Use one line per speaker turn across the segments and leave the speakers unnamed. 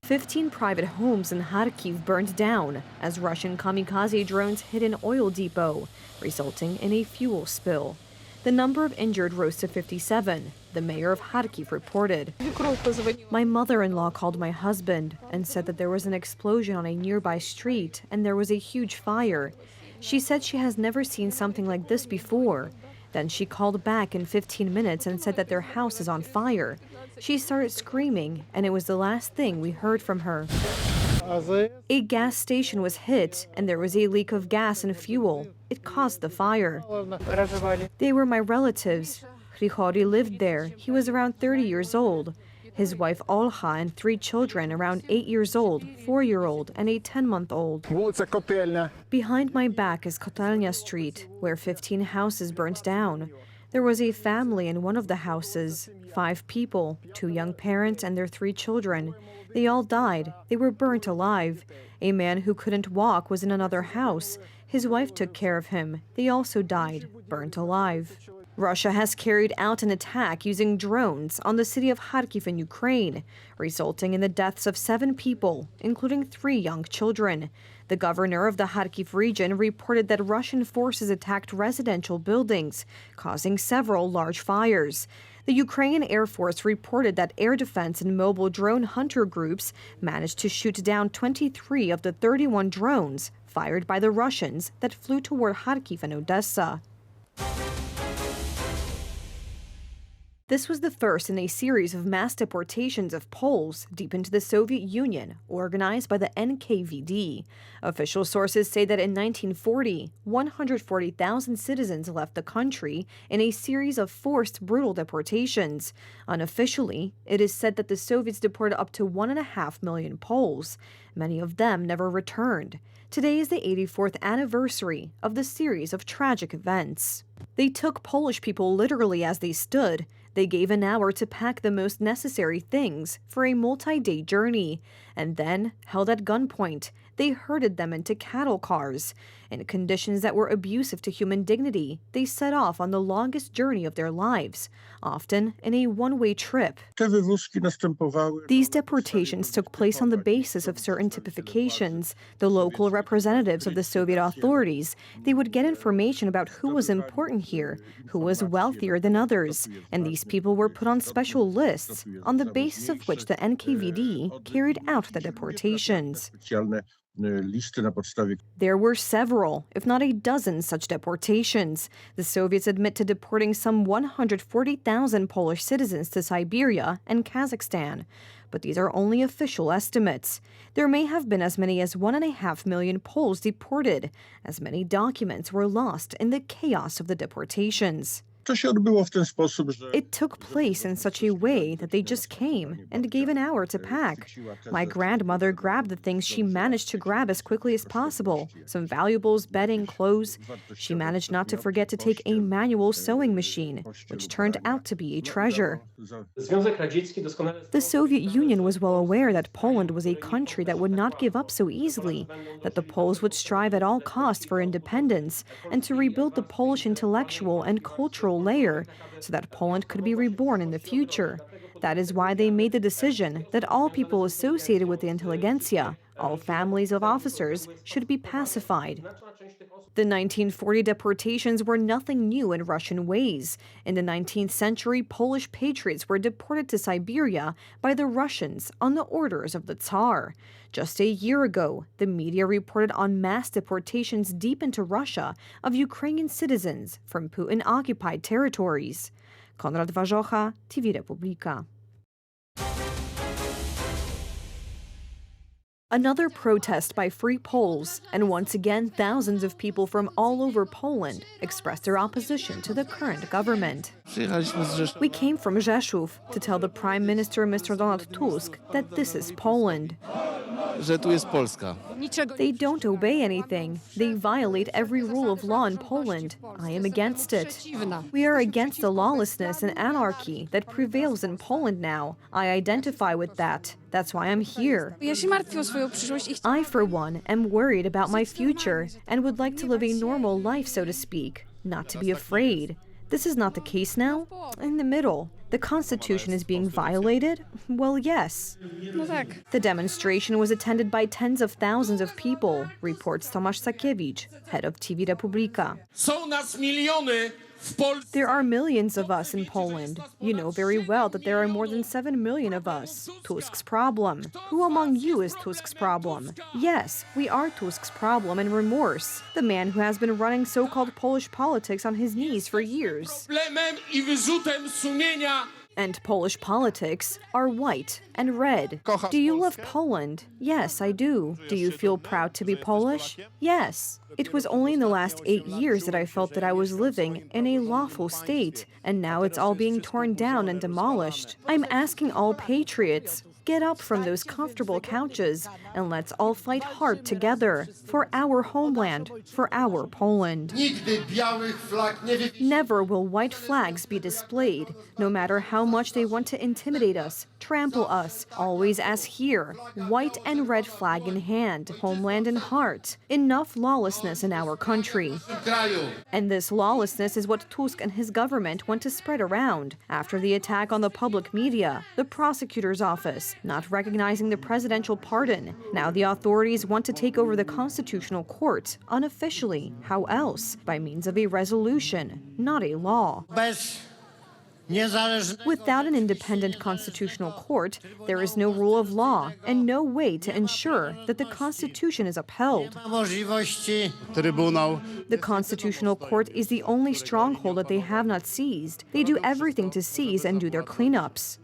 15 private homes in Kharkiv burned down as Russian kamikaze drones hit an oil depot, resulting in a fuel spill. The number of injured rose to 57, the mayor of Kharkiv reported. My mother-in-law called my husband and said that there was an explosion on a nearby street and there was a huge fire. She said she has never seen something like this before. Then she called back in 15 minutes and said that their house is on fire. She started screaming, and it was the last thing we heard from her. A gas station was hit, and there was a leak of gas and fuel. It caused the fire. They were my relatives. Hrihori lived there. He was around 30 years old. His wife Olha and 3 children around 8 years old, 4-year-old, and a 10-month-old. Behind my back is Kotelnia Street, where 15 houses burnt down. There was a family in one of the houses, 5 people, 2 young parents and their 3 children. They all died. They were burnt alive. A man who couldn't walk was in another house. His wife took care of him. They also died, burnt alive. Russia has carried out an attack using drones on the city of Kharkiv in Ukraine, resulting in the deaths of 7 people, including 3 young children. The governor of the Kharkiv region reported that Russian forces attacked residential buildings, causing several large fires. The Ukrainian Air Force reported that air defense and mobile drone hunter groups managed to shoot down 23 of the 31 drones fired by the Russians that flew toward Kharkiv and Odessa. This was the first in a series of mass deportations of Poles deep into the Soviet Union, organized by the NKVD. Official sources say that in 1940, 140,000 citizens left the country in a series of forced, brutal deportations. Unofficially, it is said that the Soviets deported up to 1.5 million Poles. Many of them never returned. Today is the 84th anniversary of the series of tragic events. They took Polish people literally as they stood. They gave an hour to pack the most necessary things for a multi-day journey, and then, held at gunpoint, they herded them into cattle cars. In conditions that were abusive to human dignity, they set off on the longest journey of their lives, often in a one-way trip. These deportations took place on the basis of certain typifications. The local representatives of the Soviet authorities, they would get information about who was important here, who was wealthier than others, and these people were put on special lists, on the basis of which the NKVD carried out the deportations. There were several, if not a dozen, such deportations. The Soviets admit to deporting some 140,000 Polish citizens to Siberia and Kazakhstan. But these are only official estimates. There may have been as many as 1.5 million Poles deported, as many documents were lost in the chaos of the deportations. It took place in such a way that they just came and gave an hour to pack. My grandmother grabbed the things she managed to grab as quickly as possible, some valuables, bedding, clothes. She managed not to forget to take a manual sewing machine, which turned out to be a treasure. The Soviet Union was well aware that Poland was a country that would not give up so easily, that the Poles would strive at all costs for independence and to rebuild the Polish intellectual and cultural layer so that Poland could be reborn in the future. That is why they made the decision that all people associated with the intelligentsia, all families of officers, should be pacified. The 1940 deportations were nothing new in Russian ways. In the 19th century, Polish patriots were deported to Siberia by the Russians on the orders of the Tsar. Just a year ago, the media reported on mass deportations deep into Russia of Ukrainian citizens from Putin-occupied territories. Konrad Warzocha, TV Republika. Another protest by Free Poles, and once again thousands of people from all over Poland expressed their opposition to the current government. We came from Rzeszów to tell the Prime Minister, Mr. Donald Tusk, that this is Poland. They don't obey anything. They violate every rule of law in Poland. I am against it. We are against the lawlessness and anarchy that prevails in Poland now. I identify with that. That's why I'm here. I, for one, am worried about my future and would like to live a normal life, so to speak, not to be afraid. This is not the case now. In the middle. The Constitution is being violated? Well, yes. The demonstration was attended by tens of thousands of people, reports Tomasz Sakiewicz, head of TV Republika. There are millions of us in Poland. You know very well that there are more than 7 million of us. Tusk's problem. Who among you is Tusk's problem? Yes, we are Tusk's problem and remorse. The man who has been running so-called Polish politics on his knees for years. And Polish politics are white and red. Do you love Poland? Yes, I do. Do you feel proud to be Polish? Yes. It was only in the last 8 years that I felt that I was living in a lawful state, and now it's all being torn down and demolished. I'm asking all patriots, get up from those comfortable couches and let's all fight hard together for our homeland, for our Poland. Never will white flags be displayed, no matter how much they want to intimidate us, trample us, always as here, white and red flag in hand, homeland in heart. Enough lawlessness in our country. And this lawlessness is what Tusk and his government want to spread around. After the attack on the public media, the prosecutor's office, not recognizing the presidential pardon, now the authorities want to take over the Constitutional Court, unofficially. How else? By means of a resolution, not a law. Without an independent constitutional court, there is no rule of law and no way to ensure that the Constitution is upheld. The Constitutional Court is the only stronghold that they have not seized. They do everything to seize and do their cleanups.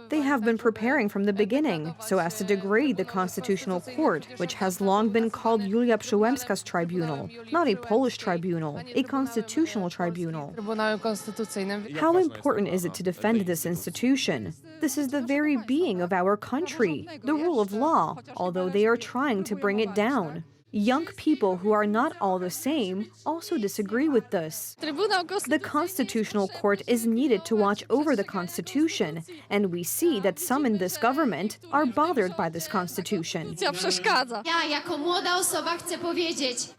They have been preparing from the beginning so as to degrade the Constitutional Court, which has long been called Julia Przyłębska's tribunal, not a Polish tribunal, a constitutional tribunal. How important is it to defend this institution? This is the very being of our country, the rule of law, although they are trying to bring it down. Young people who are not all the same also disagree with this. The Constitutional Court is needed to watch over the Constitution, and we see that some in this government are bothered by this Constitution.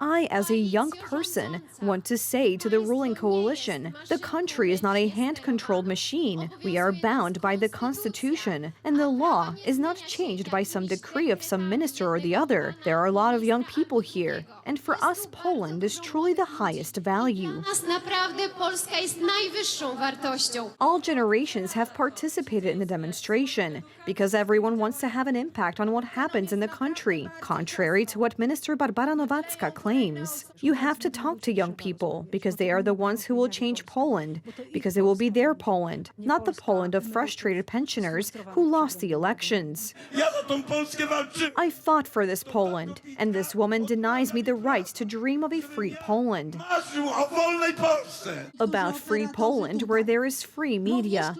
I, as a young person, want to say to the ruling coalition, the country is not a hand-controlled machine. We are bound by the Constitution, and the law is not changed by some decree of some minister or the other. There are a lot of young people here, and for us, Poland is truly the highest value. All generations have participated in the demonstration because everyone wants to have an impact on what happens in the country, contrary to what Minister Barbara Nowacka claims. You have to talk to young people because they are the ones who will change Poland, because it will be their Poland, not the Poland of frustrated pensioners who lost the elections. I fought for this Poland, and this woman denies me the right to dream of a free Poland. About free Poland where there is free media.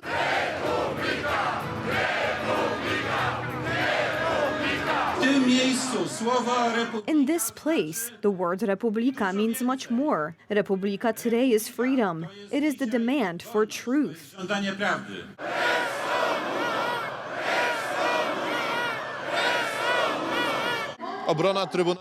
In this place, the word Republika means much more. Republika today is freedom. It is the demand for truth.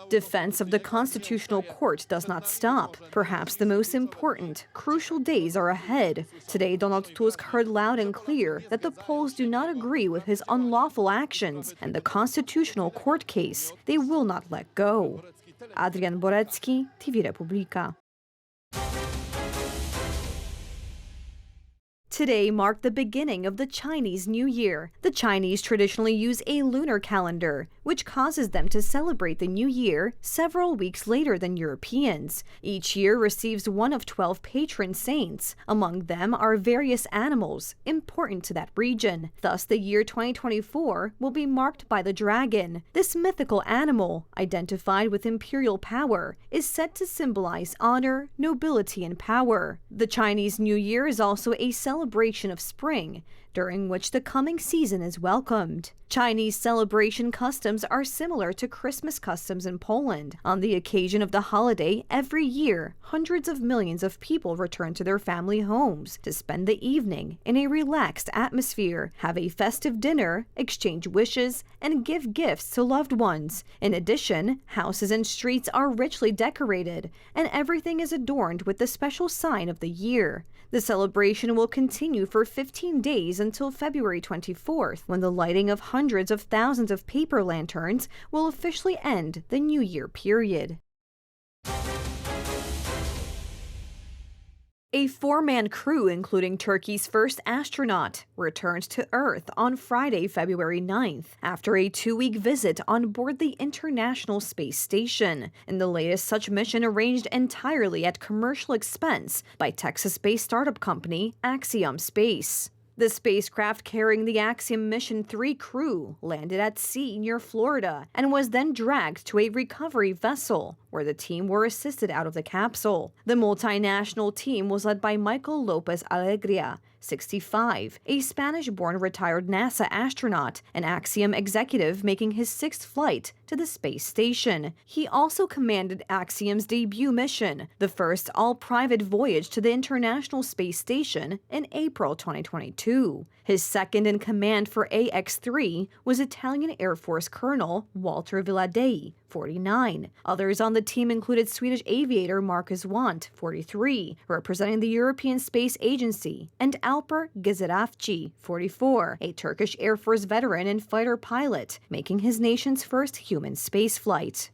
Defense of the Constitutional Court does not stop. Perhaps the most important, crucial days are ahead. Today, Donald Tusk heard loud and clear that the Poles do not agree with his unlawful actions and the Constitutional Court case. They will not let go. Adrian Borecki, TV Republika. Today marked the beginning of the Chinese New Year. The Chinese traditionally use a lunar calendar, which causes them to celebrate the New Year several weeks later than Europeans. Each year receives one of 12 patron saints. Among them are various animals important to that region. Thus, the year 2024 will be marked by the dragon. This mythical animal, identified with imperial power, is said to symbolize honor, nobility, and power. The Chinese New Year is also a celebration of spring. during which the coming season is welcomed. Chinese celebration customs are similar to Christmas customs in Poland. On the occasion of the holiday, every year, hundreds of millions of people return to their family homes to spend the evening in a relaxed atmosphere, have a festive dinner, exchange wishes, and give gifts to loved ones. In addition, houses and streets are richly decorated, and everything is adorned with the special sign of the year. The celebration will continue for 15 days until February 24th, when the lighting of hundreds of thousands of paper lanterns will officially end the New Year period. A four-man crew, including Turkey's first astronaut, returned to Earth on Friday, February 9th, after a 2-week visit on board the International Space Station, in the latest such mission arranged entirely at commercial expense by Texas-based startup company Axiom Space. The spacecraft carrying the Axiom Mission 3 crew landed at sea near Florida and was then dragged to a recovery vessel, where the team were assisted out of the capsule. The multinational team was led by Michael Lopez Alegria, 65, a Spanish-born retired NASA astronaut, an Axiom executive making his 6th flight to the space station. He also commanded Axiom's debut mission, the first all-private voyage to the International Space Station in April 2022. His second in command for AX-3 was Italian Air Force Colonel Walter Villadei, 49. Others on the team included Swedish aviator Marcus Wandt, 43, representing the European Space Agency, and Alper Gizerafci, 44, a Turkish Air Force veteran and fighter pilot, making his nation's first human spaceflight.